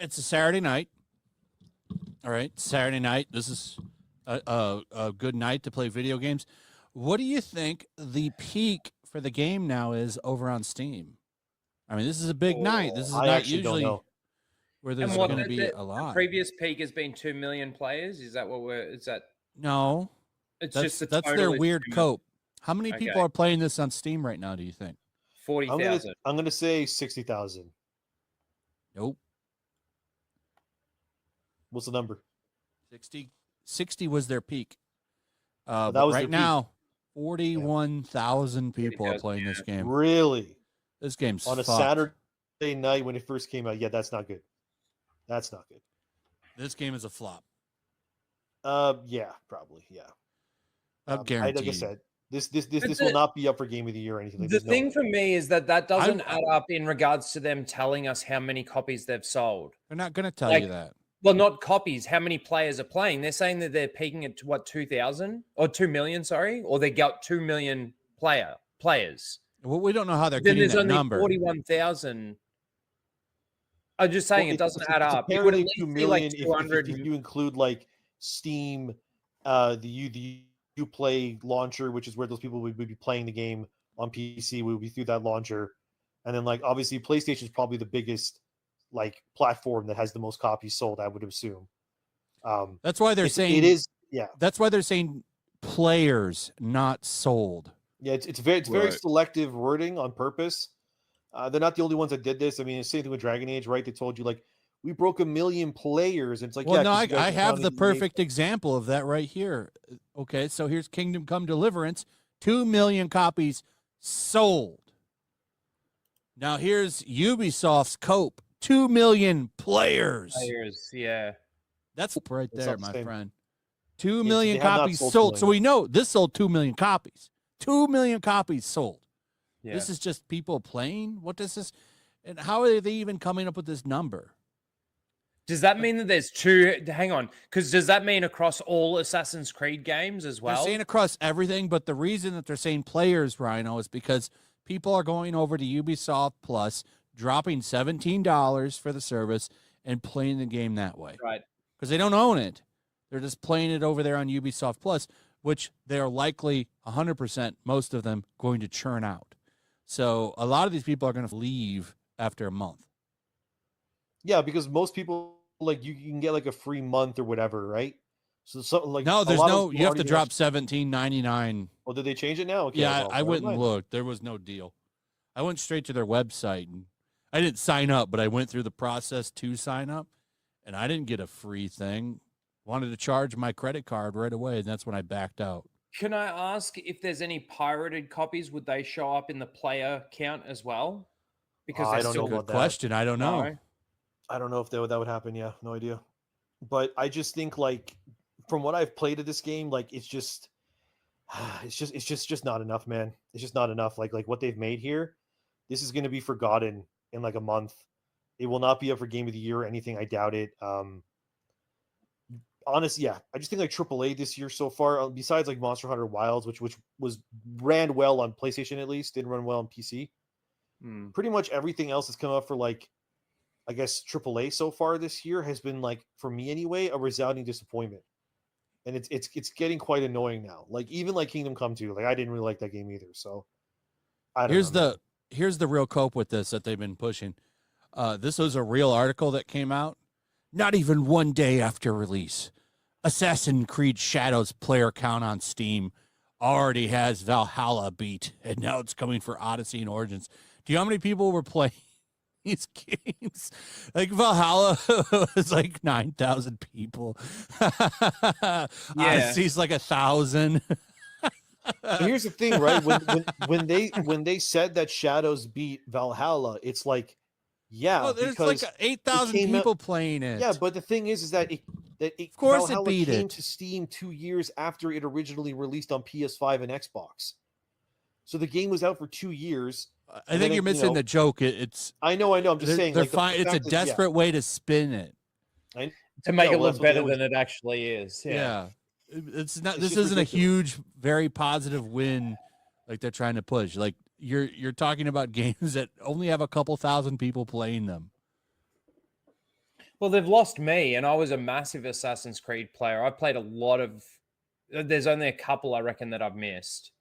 It's a Saturday night. All right, Saturday night. This is a good night to play video games. What do you think the peak for the game now is over on Steam? I mean, this is a big night. This is I not actually don't usually know. where there's And what going to be a the lot. previous peak has been 2 million players. Is that what we're? Is that? No, It's that's just the that's total their is weird 2 million. cope. How many people Okay. are playing this on Steam right now? Do you think? 40,000. I'm gonna say 60,000. Nope. What's the number? 60 was their peak. That But was their right peak. now, 41,000 people are 40,000, playing this game. Really? This game's On a fucked. Saturday night when it first came out? Yeah, that's not good. That's not good. This game is a flop. Yeah, probably. Yeah. I'm guaranteed. Like I said, this will not be up for Game of the Year or anything. Like, The there's no thing way. for me is that doesn't add up in regards to them telling us how many copies they've sold. They're not going to tell Like- you that. Well, not copies. How many players are playing? They're saying that they're peaking at what 2,000 or 2 million? Sorry, or they got 2 million players. Well, we don't know how they're Then getting there's that only number. 41,000. I'm just saying Well, it doesn't add it's up. It would at apparently least 2 be million like if 200. you include like Steam, the Uplay launcher, which is where those people would be playing the game on PC. Would be through that launcher, and then like obviously PlayStation is probably the biggest like platform that has the most copies sold. I would assume. That's why they're saying it is. Yeah, That's why they're saying players, not sold. yeah. It's very Right. selective wording on purpose. They're not the only ones that did this. I mean, it's the same thing with Dragon Age, right? They told you like we broke 1 million players, and it's like Well, yeah, no, 'cause you guys I are have counting the EA. perfect example of that right here. Okay, so here's Kingdom Come Deliverance, 2 million copies sold. Now here's Ubisoft's Cope, 2 million players. Yeah. That's right It's there, not the my same. friend. 2 Yes, million they have not copies sold 2 sold. So million. we know this sold 2 million copies. 2 million copies sold. Yeah. This is just people playing. What does this? And how are they even coming up with this number? Does that mean that there's two? Hang on, because does that mean across all Assassin's Creed games as well? They're saying across everything, but the reason that they're saying players, Rhino, is because people are going over to Ubisoft Plus, dropping $17 for the service, and playing the game that way. Right. Because they don't own it. They're just playing it over there on Ubisoft Plus, which they're likely 100%, most of them, going to churn out. So a lot of these people are going to leave after a month. Yeah, because most people like you can get like a free month or whatever, right? So something like No, a there's lot of no. people You have to already drop actually- $17.99. Oh, did they change it now? Okay, Yeah, well, I never went and mind. looked. There was no deal. I went straight to their website, and I didn't sign up, but I went through the process to sign up, and I didn't get a free thing. Wanted to charge my credit card right away, and that's when I backed out. Can I ask if there's any pirated copies? Would they show up in the player count as well? Because I they're don't still know about that. Question. I don't know. No. I don't know if that would happen. Yeah, no idea. But I just think like from what I've played of this game, like it's just not enough, man. It's just not enough. Like what they've made here, this is going to be forgotten in like a month. It will not be up for Game of the Year or anything. I doubt it. Honestly, yeah, I just think like AAA this year so far, besides like Monster Hunter Wilds, which was ran well on PlayStation at least, didn't run well on PC. Pretty much everything else that's come up for like, I guess AAA so far this year has been like, for me anyway, a resounding disappointment, and it's getting quite annoying now. Like even like Kingdom Come 2, like I didn't really like that game either. So I don't know. Here's the real cope with this that they've been pushing. This was a real article that came out not even one day after release. Assassin's Creed Shadows player count on Steam already has Valhalla beat, and now it's coming for Odyssey and Origins. Do you know how many people were playing these games? Like Valhalla was like 9,000 people. Odyssey's like 1,000. But here's the thing, right? When they said that Shadows beat Valhalla, it's like, yeah, Oh, there's because like 8,000 it came out- people playing it. yeah, but the thing is that of course it Valhalla beat came it. to Steam 2 years after it originally released on PS5 and Xbox. So the game was out for 2 years. I think you're missing the joke. It's I know. I'm just saying. they're Like, fine. It's a fact is, yeah. desperate way to spin it. To make Yeah, it well, look that's what they better always than it actually is. Yeah. It's not. It's This just isn't a ridiculous. huge, very positive win like they're trying to push. Like you're talking about games that only have a couple thousand people playing them. Well, they've lost me, and I was a massive Assassin's Creed player. I played a lot of. There's only a couple I reckon that I've missed.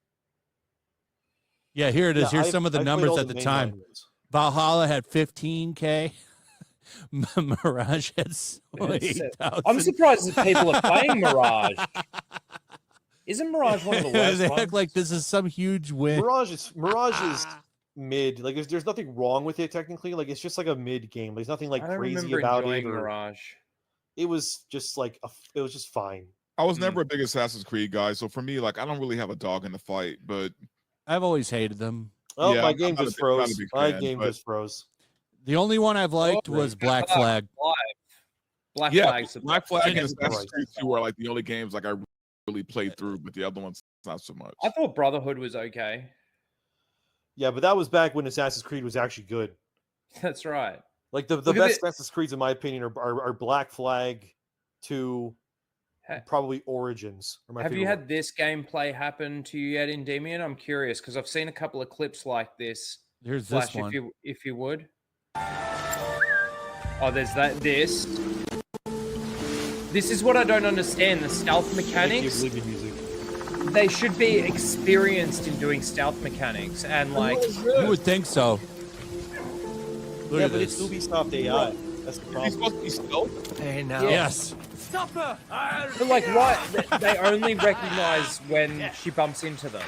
Yeah, here it is. Here's some of the I played numbers all at the main time. line ones. Valhalla had 15K. Mirage had 8,000. I'm surprised that people are playing Mirage. Isn't Mirage one of the worst They ones? act like this is some huge win. Mirage is mid. Like there's nothing wrong with it technically. Like it's just like a mid game. There's nothing like I don't crazy remember about enjoying it. Or, Mirage. it was just like it was just fine. I was never a big Assassin's Creed guy, so for me, like I don't really have a dog in the fight. But I've always hated them. Oh, Yeah, my I'm game not a just big- not a froze. big My fan, game but- just froze. The only one I've liked was Black Flag. Black yeah, Flag's the Black best. Flag and Jesus Assassin's Christ. Creed 2 are like the only games like I really played through, but the other ones not so much. I thought Brotherhood was okay. Yeah, but that was back when Assassin's Creed was actually good. That's right. Like the Look at best it. Assassin's Creeds, in my opinion, are Black Flag, 2, Ha- probably Origins. Are my Have you favorite had this gameplay happen to you yet, Endymion? I'm curious because I've seen a couple of clips like this. Here's Flash, this one. if you would. Oh, there's this. This is what I don't understand. The stealth one. mechanics. Thank you, Libby music. They should be experienced in doing stealth mechanics and like. You would think so. Look Yeah, at but this. it's Ubisoft AI. That's the He's problem. supposed to be stealth? Hey, now. Yes. Stop her! But like, what? They only recognize when she bumps into them.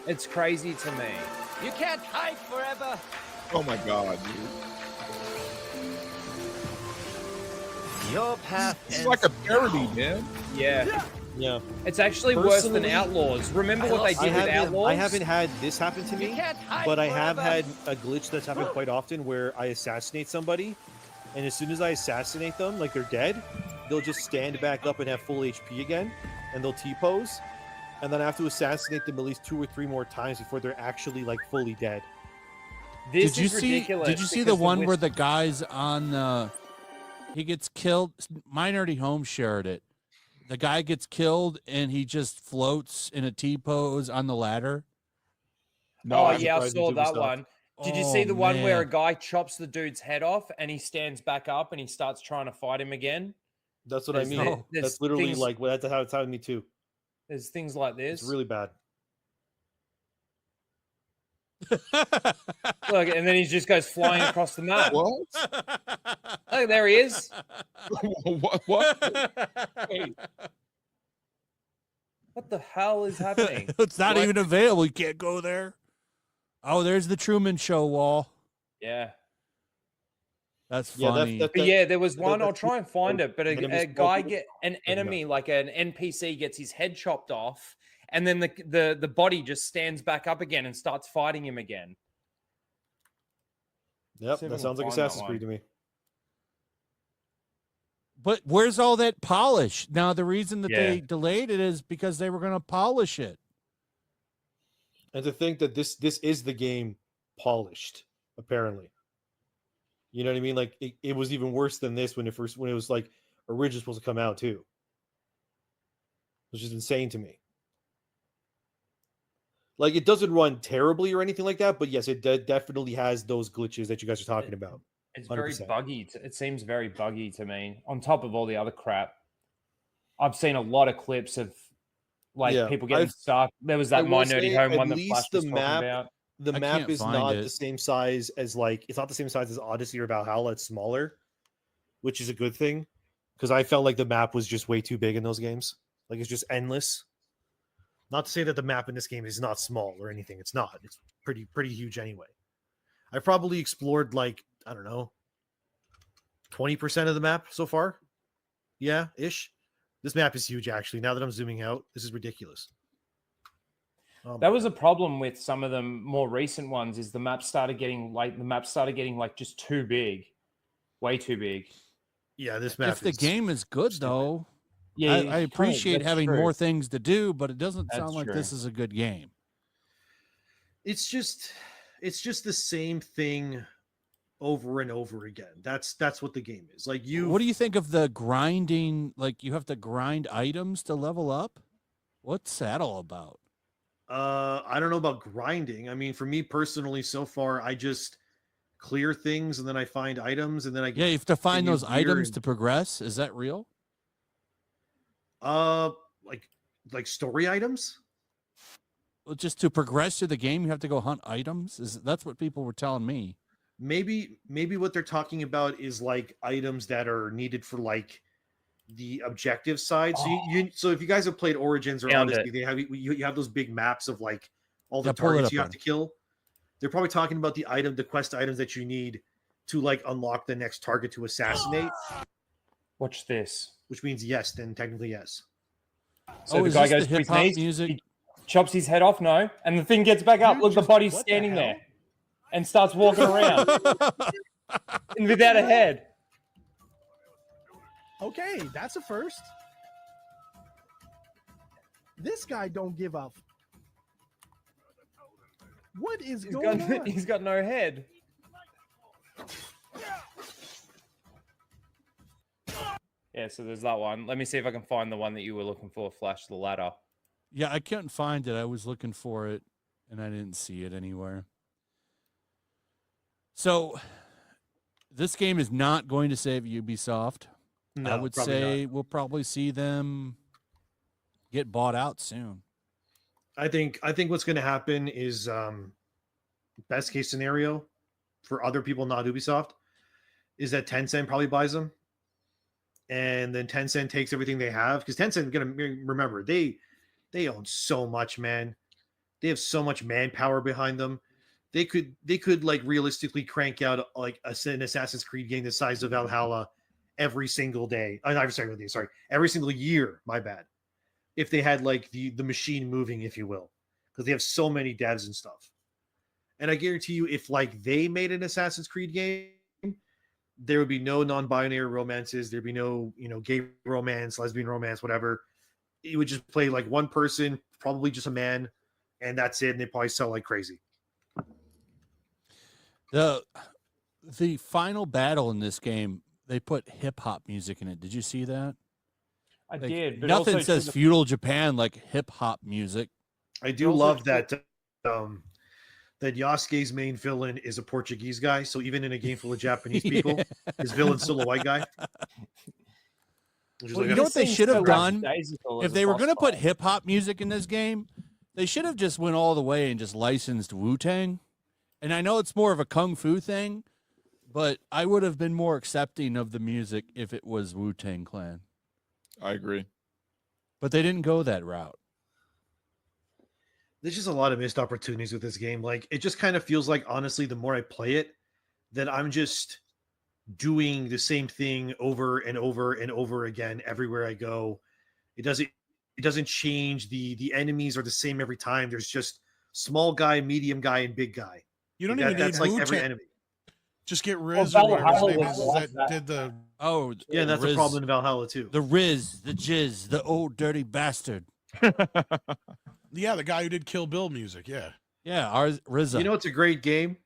It's crazy to me. You can't hide forever. Oh my god, dude. Your path It's like a parody, man. Yeah, Yeah. it's actually worse than Personally, Outlaws. Remember what they I did with Outlaws? haven't had this happen to You me, can't hide but I have forever. had a glitch that's happened quite often where I assassinate somebody, and as soon as I assassinate them, like they're dead, they'll just stand back up and have full HP again, and they'll T-pose, and then I have to assassinate them at least 2 or 3 more times before they're actually like fully dead. This Did you is see? ridiculous Did you see the because one where witch- the guy's on? He gets killed. Minority Home shared it. The guy gets killed and he just floats in a T pose on the ladder. No, Oh I- yeah, I surprised saw it that Ubisoft. one. Did you Oh, see the one where a man. guy chops the dude's head off and he stands back up and he starts trying to fight him again? That's what There's I mean. no- there's That's literally things- like well, that's how it's happened to me too. There's things like this. It's really bad. Look, and then he just goes flying across the map. What? Look, there he is. what? Wait, What the hell is happening? It's not What? even available. You can't go there. Oh, there's the Truman Show wall. Yeah. That's Yeah, funny. that- But yeah, there was one. that- I'll try and find it. But enemies a fall guy through get an Yeah. enemy, like an NPC, gets his head chopped off, and then the body just stands back up again and starts fighting him again. Yep, See if I that can sounds like find that Assassin's Creed to me. But where's all that polish? Now, the reason that Yeah. they delayed it is because they were going to polish it. And to think that this is the game polished, apparently. You know what I mean? Like it was even worse than this when it was like originally supposed to come out too. Which is insane to me. Like it doesn't run terribly or anything like that, but yes, it definitely has those glitches that you guys are talking about. It's very 100%. buggy. It seems very buggy to me. On top of all the other crap, I've seen a lot of clips of like Yeah, people getting I've- stuck. There was I that will Minority say, Home at one that least Flash the was talking map- about. The I map can't is find not it. the same size as like it's not the same size as Odyssey or Valhalla. It's smaller, which is a good thing because I felt like the map was just way too big in those games. Like it's just endless. Not to say that the map in this game is not small or anything. It's not. It's pretty huge anyway. I probably explored like I don't know 20% of the map so far. Yeah, ish. This map is huge actually. Now that I'm zooming out, this is ridiculous. Oh my That was God. a problem with some of the more recent ones. Is the map started getting like just too big, way too big. Yeah, this map. If the is game is good, stupid. though, Yeah, I appreciate that's having true. more things to do, but it doesn't That's sound like true. this is a good game. it's just the same thing over and over again. That's what the game is. Like What do you think of the grinding? Like you have to grind items to level up? What's that all about? I don't know about grinding. I mean, for me personally, so far I just clear things, and then I find items, and then I Yeah, you have to find new those gear items and- to progress. Is that real? like story items. Well, just to progress through the game, you have to go hunt items. That's what people were telling me? Maybe what they're talking about is like items that are needed for like the objective side. So so if you guys have played Origins or Found Odyssey, they have you have those big maps of like all the Yeah, pull it targets up you have there. to kill. They're probably talking about the quest items that you need to like unlock the next target to assassinate, Watch this. which means yes, then technically yes. So Oh, the is guy this the goes to his hip-hop knees, music? he chops his head off, no, and the thing gets back up. Dude, Look, the just- body's what the standing hell? there and starts walking around and without a head. Okay, that's a first. This guy don't give up. What is going on? He's got no head. Yeah, so there's that one. Let me see if I can find the one that you were looking for, Flash, the ladder. Yeah, I couldn't find it. I was looking for it, and I didn't see it anywhere. So, this game is not going to save Ubisoft. No, I would probably say not. we'll probably see them get bought out soon. I think what's going to happen is best case scenario for other people not Ubisoft is that Tencent probably buys them, and then Tencent takes everything they have, because Tencent, going to remember, they own so much, man. They have so much manpower behind them. They could like realistically crank out like an Assassin's Creed game the size of Valhalla every single day. Sorry, every single year. My bad. If they had like the machine moving, if you will, because they have so many devs and stuff. And I guarantee you, if like they made an Assassin's Creed game, there would be no non-binary romances. There'd be no, gay romance, lesbian romance, whatever. You would just play like one person, probably just a man, and that's it. And they probably sell like crazy. The final battle in this game, they put hip hop music in it. Did you see that? I Like, did. But nothing also says to the- feudal Japan like hip hop music. I do Also love true- that that Yasuke's main villain is a Portuguese guy. So even in a game full of Japanese people, his villain's still a white guy. Which is Well, like you a- know what they Seems should have so done? lackadaisical If as a they were boss going to put fight. hip hop music in this game, they should have just went all the way and just licensed Wu-Tang. And I know it's more of a kung fu thing, but I would have been more accepting of the music if it was Wu-Tang Clan. I agree. But they didn't go that route. There's just a lot of missed opportunities with this game. Like, it just kind of feels like, honestly, the more I play it, that I'm just doing the same thing over and over and over again everywhere I go. It doesn't change. The enemies are the same every time. There's just small guy, medium guy, and big guy. You don't That- even that's need like every Wu-Tang. enemy. Just get Riz Well, or whatever his Valhalla name was is like that that. did the. Oh, Yeah, that's a Riz, problem in Valhalla too. The Riz, the Jizz, the old dirty bastard. Yeah, the guy who did Kill Bill music. Yeah. Yeah, ours RZA. You know, it's a great game.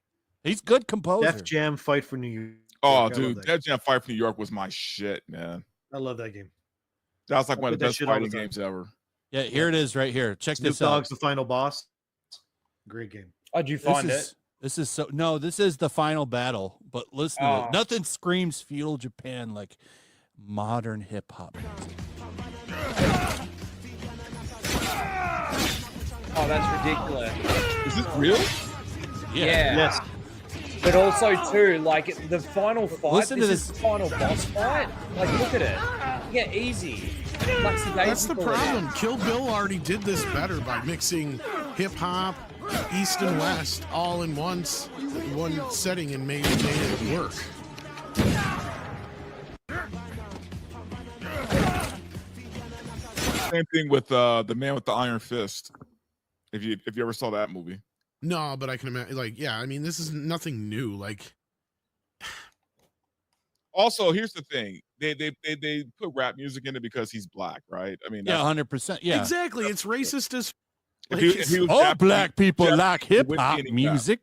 He's good composer. Def Jam Fight for New York. Oh, I love dude, that Def Jam Fight for New York was my shit, man. I love that game. That was like I one put of the that best shit all the fighting time. games ever. Yeah, here it is right here. Check Snoop this out. Dogg's the final boss. Great game. How'd you find it? This is so no, this is the final battle. But listen to Oh. it. Nothing screams feudal Japan like modern hip hop. Oh, that's ridiculous. Is this real? Yeah. Yes. But also too, like the final fight. Listen to is this. the final boss fight. Like, look at it. Yeah, easy. That's the Lackadaisical. problem. Kill Bill already did this better by mixing hip hop, East and West all in one setting and made it work. Same thing with the Man with the Iron Fist. If you ever saw that movie. No, but I can imagine. Like, yeah, I mean, this is nothing new. Like, Also, here's the thing: they put rap music in it because he's black, right? I mean, Yeah, that's- 100%. Yeah. exactly. It's racist as. if Like, he was All Japanese- black people Japanese, like he hip wouldn't be hop any rap. music.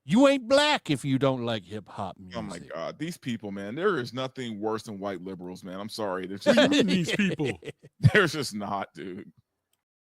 You ain't black if you don't like hip hop music. Oh my god, these people, man! There is nothing worse than white liberals, man. I'm sorry, there's What just do you mean, these people? there's just not, dude.